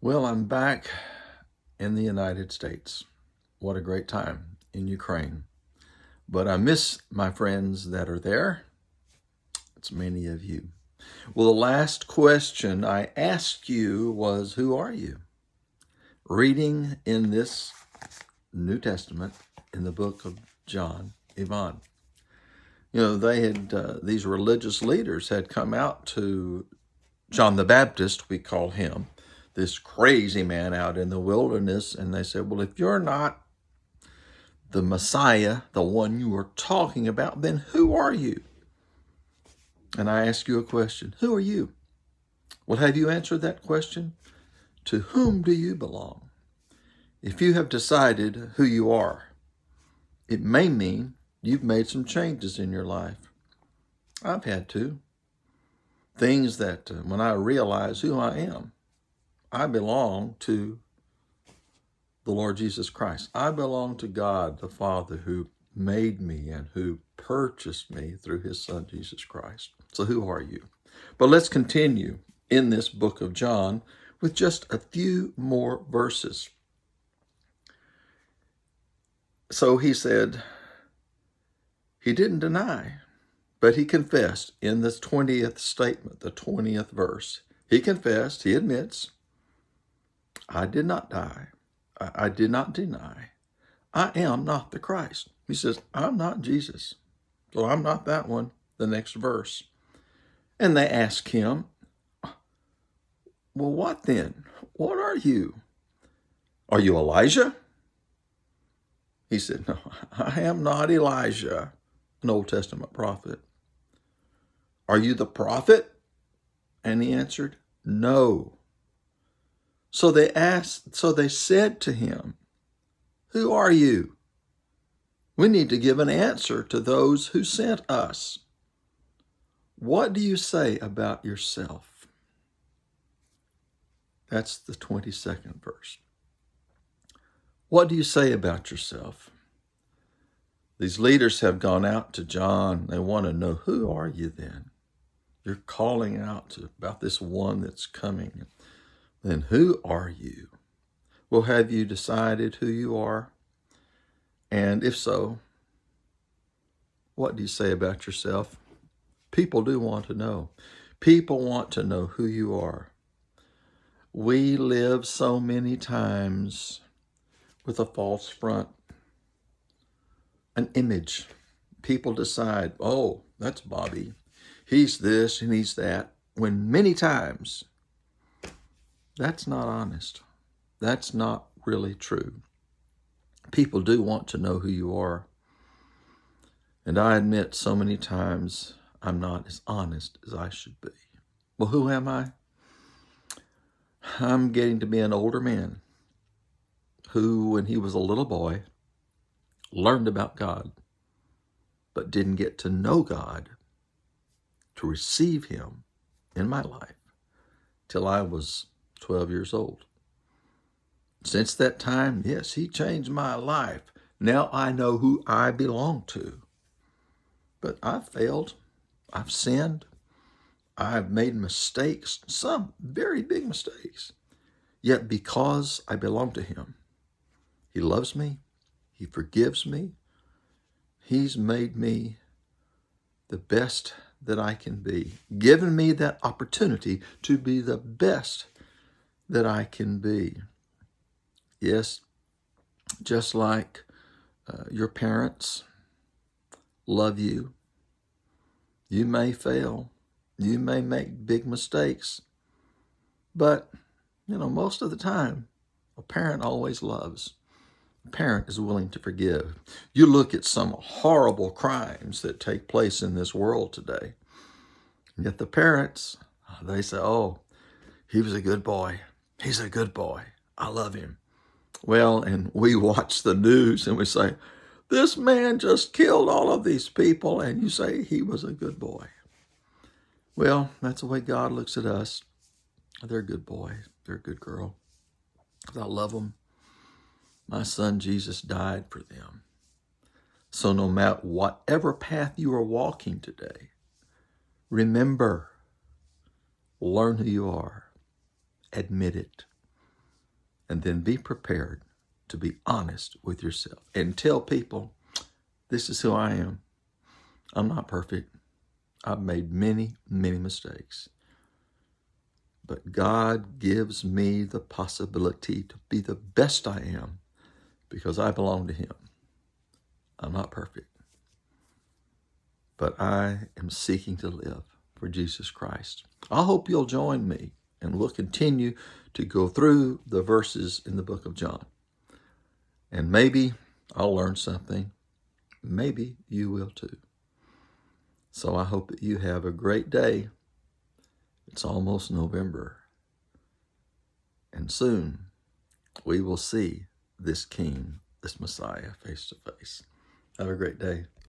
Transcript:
Well, I'm back in the United States. What a great time in Ukraine. But I miss my friends that are there. It's many of you. Well, the last question I asked you was, who are you? Reading in this New Testament in the book of John, Yvonne. They had, these religious leaders had come out to John the Baptist, we call him, this crazy man out in the wilderness, and they said, well, if you're not the Messiah, the one you are talking about, then who are you? And I ask you a question. Who are you? Well, have you answered that question? To whom do you belong? If you have decided who you are, it may mean you've made some changes in your life. I've had to. Things that when I realize who I am, I belong to the Lord Jesus Christ. I belong to God the Father who made me and who purchased me through his Son, Jesus Christ. So who are you? But let's continue in this book of John with just a few more verses. So he said, he didn't deny, but he confessed in the 20th statement, the 20th verse. He confessed, he admits, I did not die. I did not deny. I am not the Christ. He says, I'm not Jesus. So I'm not that one. The next verse. And they ask him, well, what then? What are you? Are you Elijah? He said, no, I am not Elijah, an Old Testament prophet. Are you the prophet? And he answered, no. So they said to him, who are you? We need to give an answer to those who sent us. What do you say about yourself? That's the 22nd verse. What do you say about yourself? These leaders have gone out to John. They want to know, who are you then? You're calling out about this one that's coming. Then who are you? Well, have you decided who you are? And if so, what do you say about yourself? People do want to know. People want to know who you are. We live so many times with a false front, an image. People decide, oh, that's Bobby. He's this and he's that. When many times, that's not honest. That's not really true. People do want to know who you are. And I admit so many times I'm not as honest as I should be. Well, who am I? I'm getting to be an older man who, when he was a little boy, learned about God, but didn't get to know God, to receive him in my life, till I was 12 years old. Since that time, yes, he changed my life. Now I know who I belong to. But I've failed. I've sinned. I've made mistakes, some very big mistakes. Yet because I belong to him, he loves me. He forgives me. He's made me the best that I can be, given me that opportunity to be the best that I can be. Yes, just like your parents love you. You may fail. You may make big mistakes. But, most of the time, a parent always loves. A parent is willing to forgive. You look at some horrible crimes that take place in this world today. And yet the parents, they say, oh, he was a good boy. He's a good boy. I love him. Well, and we watch the news and we say, this man just killed all of these people, and you say he was a good boy. Well, that's the way God looks at us. They're a good boy. They're a good girl. I love them. My son Jesus died for them. So no matter whatever path you are walking today, remember, learn who you are. Admit it. And then be prepared to be honest with yourself and tell people, this is who I am. I'm not perfect. I've made many, many mistakes. But God gives me the possibility to be the best I am because I belong to Him. I'm not perfect. But I am seeking to live for Jesus Christ. I hope you'll join me, and we'll continue to go through the verses in the book of John. And maybe I'll learn something. Maybe you will too. So I hope that you have a great day. It's almost November. And soon we will see this King, this Messiah, face to face. Have a great day.